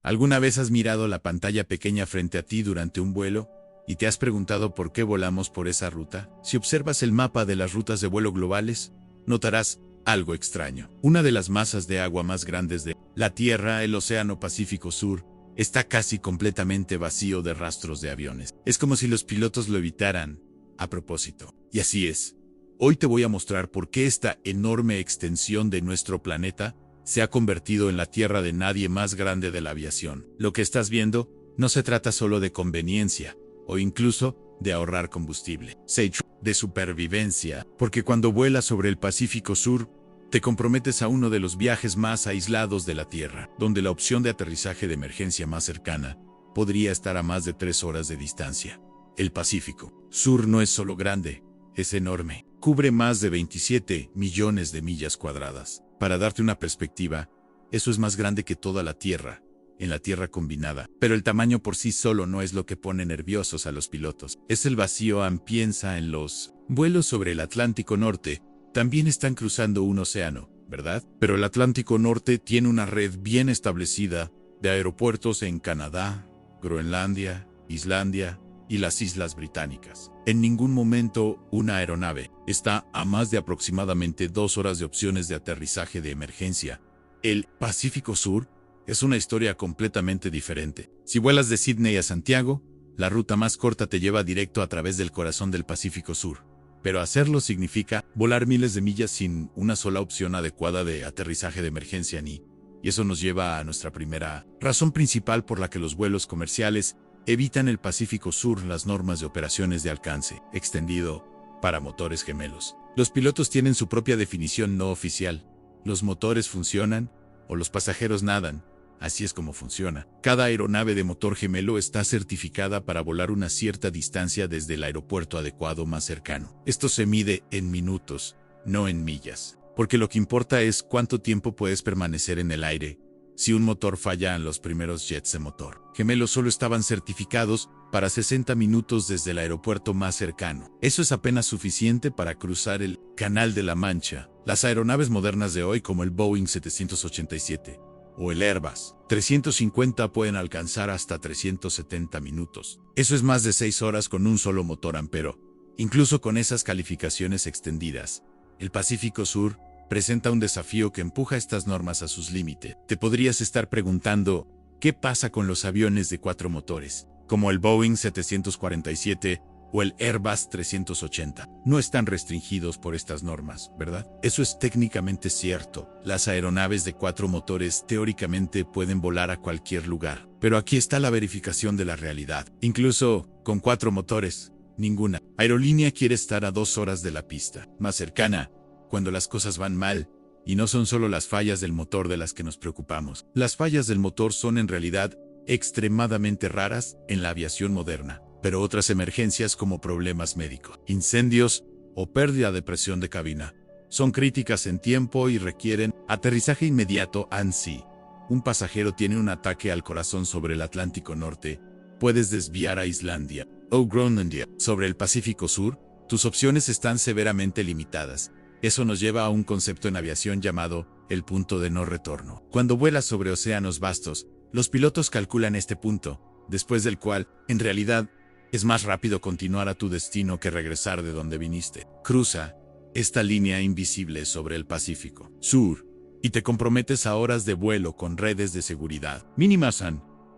¿Alguna vez has mirado la pantalla pequeña frente a ti durante un vuelo y te has preguntado por qué volamos por esa ruta? Si observas el mapa de las rutas de vuelo globales, notarás algo extraño. Una de las masas de agua más grandes de la Tierra, el Océano Pacífico Sur, está casi completamente vacío de rastros de aviones. Es como si los pilotos lo evitaran a propósito. Y así es. Hoy te voy a mostrar por qué esta enorme extensión de nuestro planeta se ha convertido en la tierra de nadie más grande de la aviación. Lo que estás viendo no se trata solo de conveniencia, o incluso de ahorrar combustible. Se trata de supervivencia, porque cuando vuelas sobre el Pacífico Sur, te comprometes a uno de los viajes más aislados de la Tierra, donde la opción de aterrizaje de emergencia más cercana podría estar a más de 3 horas de distancia. El Pacífico Sur no es solo grande, es enorme. Cubre más de 27 millones de millas cuadradas. Para darte una perspectiva, eso es más grande que toda la Tierra, en la Tierra combinada. Pero el tamaño por sí solo no es lo que pone nerviosos a los pilotos. Es el vacío. Piensa en los vuelos sobre el Atlántico Norte. También están cruzando un océano, ¿verdad? Pero el Atlántico Norte tiene una red bien establecida de aeropuertos en Canadá, Groenlandia, Islandia y las Islas Británicas. En ningún momento una aeronave está a más de aproximadamente 2 horas de opciones de aterrizaje de emergencia. El Pacífico Sur es una historia completamente diferente. Si vuelas de Sydney a Santiago, la ruta más corta te lleva directo a través del corazón del Pacífico Sur. Pero hacerlo significa volar miles de millas sin una sola opción adecuada de aterrizaje de emergencia y eso nos lleva a nuestra primera razón principal por la que los vuelos comerciales evitan el Pacífico Sur, las normas de operaciones de alcance extendido para motores gemelos. Los pilotos tienen su propia definición no oficial. Los motores funcionan o los pasajeros nadan. Así es como funciona. Cada aeronave de motor gemelo está certificada para volar una cierta distancia desde el aeropuerto adecuado más cercano. Esto se mide en minutos, no en millas, porque lo que importa es cuánto tiempo puedes permanecer en el aire. Si un motor falla en los primeros jets de motor gemelo solo estaban certificados para 60 minutos desde el aeropuerto más cercano. Eso es apenas suficiente para cruzar el Canal de la Mancha. Las aeronaves modernas de hoy, como el Boeing 787 o el Airbus 350, pueden alcanzar hasta 370 minutos. Eso es más de 6 horas con un solo motor, pero incluso con esas calificaciones extendidas, el Pacífico Sur presenta un desafío que empuja estas normas a sus límites. Te podrías estar preguntando, ¿qué pasa con los aviones de 4 motores, como el Boeing 747 o el Airbus 380? No están restringidos por estas normas, ¿verdad? Eso es técnicamente cierto. Las aeronaves de 4 motores teóricamente pueden volar a cualquier lugar. Pero aquí está la verificación de la realidad. Incluso con 4 motores, ninguna aerolínea quiere estar a 2 horas de la pista más cercana cuando las cosas van mal. Y no son solo las fallas del motor de las que nos preocupamos. Las fallas del motor son en realidad extremadamente raras en la aviación moderna. Pero otras emergencias como problemas médicos, incendios o pérdida de presión de cabina son críticas en tiempo y requieren aterrizaje inmediato. Si un pasajero tiene un ataque al corazón sobre el Atlántico Norte, puedes desviar a Islandia o Groenlandia. Sobre el Pacífico Sur, tus opciones están severamente limitadas. Eso nos lleva a un concepto en aviación llamado el punto de no retorno. Cuando vuelas sobre océanos vastos, los pilotos calculan este punto, después del cual, en realidad, es más rápido continuar a tu destino que regresar de donde viniste. Cruza esta línea invisible sobre el Pacífico Sur y te comprometes a horas de vuelo con redes de seguridad mínimas.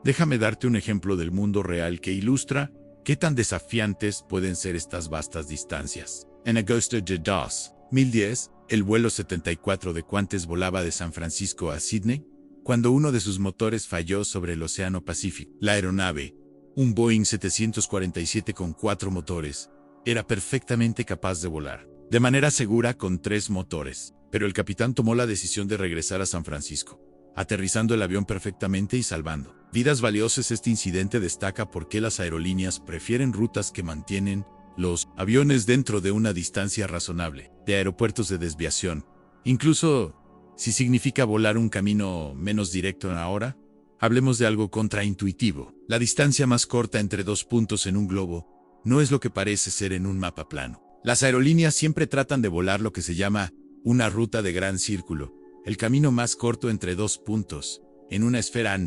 Déjame darte un ejemplo del mundo real que ilustra qué tan desafiantes pueden ser estas vastas distancias. En agosto de 2010, el vuelo 74 de Qantas volaba de San Francisco a Sydney cuando uno de sus motores falló sobre el Océano Pacífico. La aeronave, un Boeing 747 con 4 motores, era perfectamente capaz de volar de manera segura con 3 motores, pero el capitán tomó la decisión de regresar a San Francisco, aterrizando el avión perfectamente y salvando vidas valiosas. Este incidente destaca por qué las aerolíneas prefieren rutas que mantienen los aviones dentro de una distancia razonable de aeropuertos de desviación, incluso si significa volar un camino menos directo ahora. Hablemos de algo contraintuitivo. La distancia más corta entre 2 puntos en un globo no es lo que parece ser en un mapa plano. Las aerolíneas siempre tratan de volar lo que se llama una ruta de gran círculo, el camino más corto entre 2 puntos en una esfera.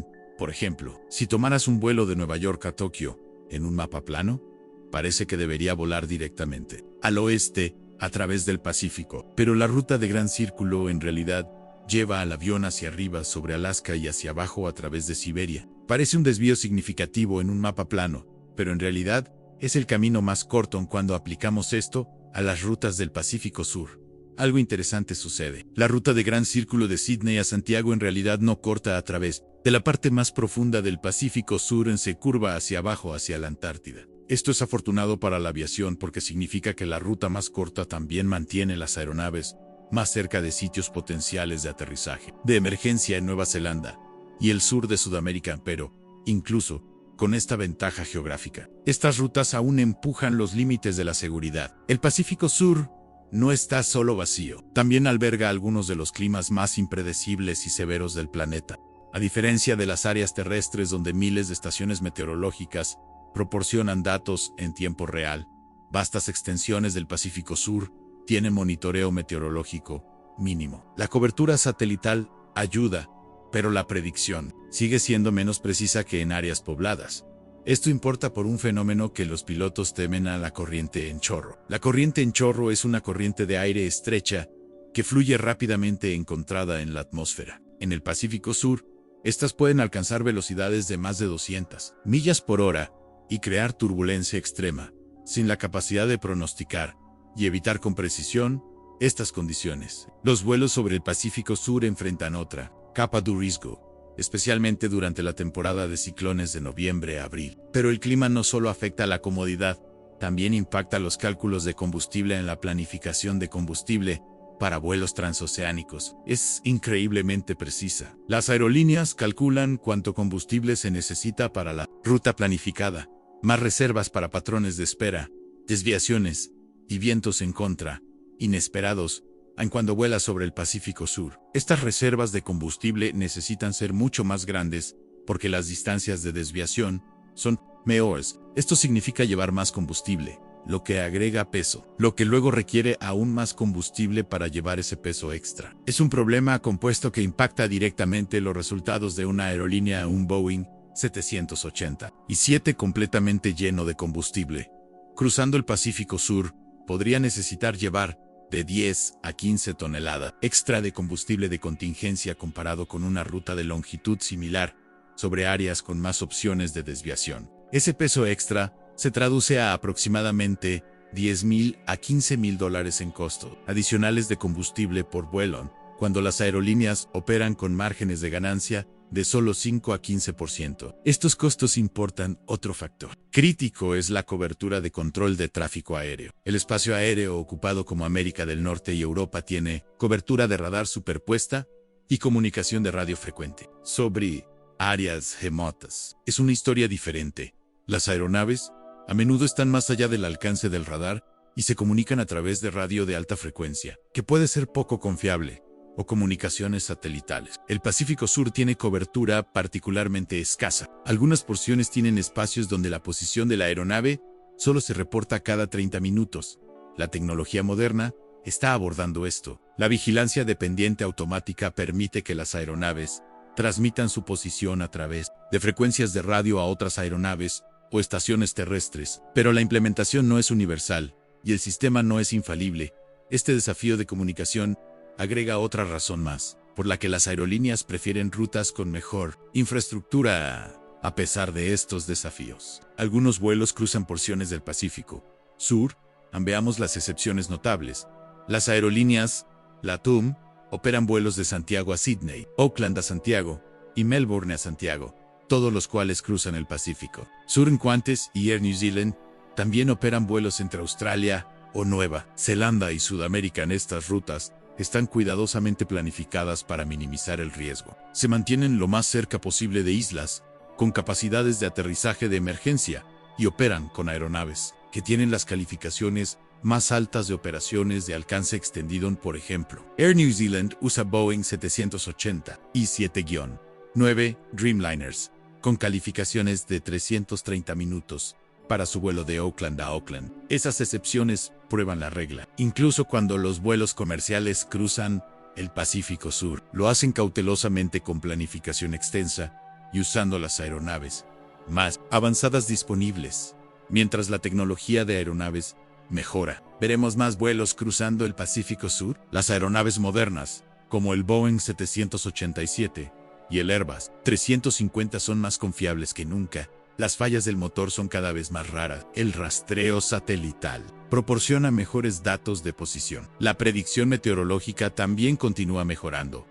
Por ejemplo, si tomaras un vuelo de Nueva York a Tokio en un mapa plano, parece que debería volar directamente al oeste a través del Pacífico, pero la ruta de Gran Círculo en realidad lleva al avión hacia arriba sobre Alaska y hacia abajo a través de Siberia. Parece un desvío significativo en un mapa plano, pero en realidad es el camino más corto cuando aplicamos esto a las rutas del Pacífico Sur. Algo interesante sucede. La ruta de Gran Círculo de Sydney a Santiago en realidad no corta a través de la parte más profunda del Pacífico Sur, se curva hacia abajo hacia la Antártida. Esto es afortunado para la aviación porque significa que la ruta más corta también mantiene las aeronaves más cerca de sitios potenciales de aterrizaje de emergencia en Nueva Zelanda y el sur de Sudamérica, pero, incluso, con esta ventaja geográfica, estas rutas aún empujan los límites de la seguridad. El Pacífico Sur no está solo vacío, también alberga algunos de los climas más impredecibles y severos del planeta. A diferencia de las áreas terrestres donde miles de estaciones meteorológicas proporcionan datos en tiempo real, vastas extensiones del Pacífico Sur tienen monitoreo meteorológico mínimo. La cobertura satelital ayuda, pero la predicción sigue siendo menos precisa que en áreas pobladas. Esto importa por un fenómeno que los pilotos temen: a la corriente en chorro. La corriente en chorro es una corriente de aire estrecha que fluye rápidamente encontrada en la atmósfera. En el Pacífico Sur, estas pueden alcanzar velocidades de más de 200 millas por hora y crear turbulencia extrema, sin la capacidad de pronosticar y evitar con precisión estas condiciones. Los vuelos sobre el Pacífico Sur enfrentan otra capa de riesgo, especialmente durante la temporada de ciclones de noviembre a abril. Pero el clima no solo afecta la comodidad, también impacta los cálculos de combustible en la planificación de combustible para vuelos transoceánicos. Es increíblemente precisa. Las aerolíneas calculan cuánto combustible se necesita para la ruta planificada, más reservas para patrones de espera, desviaciones y vientos en contra, inesperados, en cuando vuela sobre el Pacífico Sur. Estas reservas de combustible necesitan ser mucho más grandes porque las distancias de desviación son mayores. Esto significa llevar más combustible, lo que agrega peso, lo que luego requiere aún más combustible para llevar ese peso extra. Es un problema compuesto que impacta directamente los resultados de una aerolínea, un Boeing 787 completamente lleno de combustible. Cruzando el Pacífico Sur, podría necesitar llevar de 10 a 15 toneladas extra de combustible de contingencia comparado con una ruta de longitud similar sobre áreas con más opciones de desviación. Ese peso extra se traduce a aproximadamente $10,000 a $15,000 en costos adicionales de combustible por vuelo, cuando las aerolíneas operan con márgenes de ganancia de solo 5 a 15%. Estos costos importan otro factor crítico: es la cobertura de control de tráfico aéreo. El espacio aéreo ocupado como América del Norte y Europa tiene cobertura de radar superpuesta y comunicación de radio frecuente sobre áreas remotas. Es una historia diferente. Las aeronaves a menudo están más allá del alcance del radar y se comunican a través de radio de alta frecuencia, que puede ser poco confiable, o comunicaciones satelitales. El Pacífico Sur tiene cobertura particularmente escasa. Algunas porciones tienen espacios donde la posición de la aeronave solo se reporta cada 30 minutos. La tecnología moderna está abordando esto. La vigilancia dependiente automática permite que las aeronaves transmitan su posición a través de frecuencias de radio a otras aeronaves o estaciones terrestres, pero la implementación no es universal y el sistema no es infalible. Este desafío de comunicación agrega otra razón más, por la que las aerolíneas prefieren rutas con mejor infraestructura. A pesar de estos desafíos, algunos vuelos cruzan porciones del Pacífico Sur. Veamos las excepciones notables. Las aerolíneas LATAM operan vuelos de Santiago a Sydney, Auckland a Santiago y Melbourne a Santiago, todos los cuales cruzan el Pacífico Sur. Qantas y Air New Zealand también operan vuelos entre Australia o Nueva Zelanda y Sudamérica. En estas rutas están cuidadosamente planificadas para minimizar el riesgo. Se mantienen lo más cerca posible de islas, con capacidades de aterrizaje de emergencia, y operan con aeronaves que tienen las calificaciones más altas de operaciones de alcance extendido. Por ejemplo, Air New Zealand usa Boeing 780 y 7-9 Dreamliners, con calificaciones de 330 minutos para su vuelo de Auckland a Auckland. Esas excepciones prueban la regla. Incluso cuando los vuelos comerciales cruzan el Pacífico Sur, lo hacen cautelosamente con planificación extensa y usando las aeronaves más avanzadas disponibles. Mientras la tecnología de aeronaves mejora, veremos más vuelos cruzando el Pacífico Sur. Las aeronaves modernas, como el Boeing 787 y el Airbus 350, son más confiables que nunca. Las fallas del motor son cada vez más raras. El rastreo satelital proporciona mejores datos de posición. La predicción meteorológica también continúa mejorando,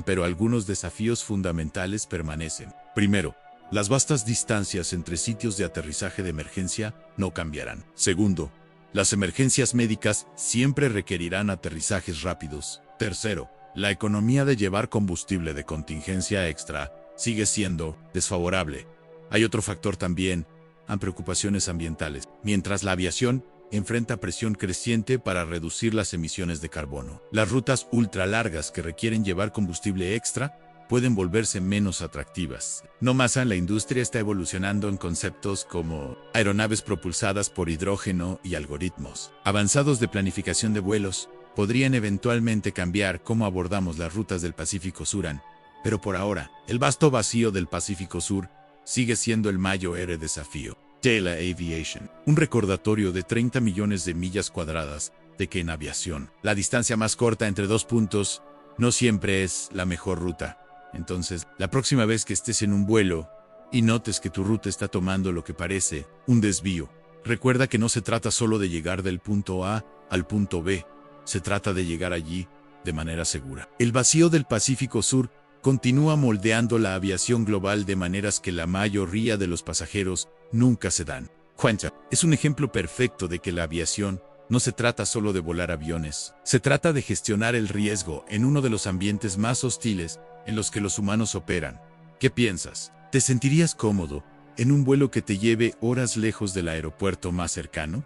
pero algunos desafíos fundamentales permanecen. Primero, las vastas distancias entre sitios de aterrizaje de emergencia no cambiarán. Segundo, las emergencias médicas siempre requerirán aterrizajes rápidos. Tercero, la economía de llevar combustible de contingencia extra sigue siendo desfavorable. Hay otro factor también, preocupaciones ambientales. Mientras la aviación enfrenta presión creciente para reducir las emisiones de carbono, las rutas ultralargas que requieren llevar combustible extra pueden volverse menos atractivas. No más, la industria está evolucionando en conceptos como aeronaves propulsadas por hidrógeno y algoritmos avanzados de planificación de vuelos podrían eventualmente cambiar cómo abordamos las rutas del Pacífico Sur. Pero por ahora, el vasto vacío del Pacífico Sur sigue siendo el mayor desafío. Tela Aviation, un recordatorio de 30 millones de millas cuadradas de que en aviación, la distancia más corta entre dos puntos no siempre es la mejor ruta. Entonces, la próxima vez que estés en un vuelo y notes que tu ruta está tomando lo que parece un desvío, recuerda que no se trata solo de llegar del punto A al punto B, se trata de llegar allí de manera segura. El vacío del Pacífico Sur continúa moldeando la aviación global de maneras que la mayoría de los pasajeros nunca se dan cuenta. Es un ejemplo perfecto de que la aviación no se trata solo de volar aviones, se trata de gestionar el riesgo en uno de los ambientes más hostiles en los que los humanos operan. ¿Qué piensas? ¿Te sentirías cómodo en un vuelo que te lleve horas lejos del aeropuerto más cercano?